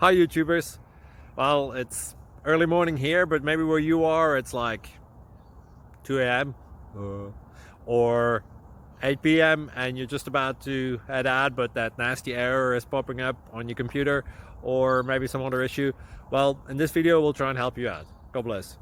Hi YouTubers. Well, it's early morning here, but maybe where you are it's like 2 a.m. Or 8 p.m. and you're just about to head out, but that nasty error is popping up on your computer, or maybe some other issue. Well, in this video we'll try and help you out. God bless.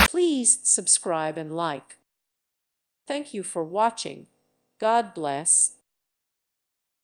Please subscribe and like. Thank you for watching. God bless.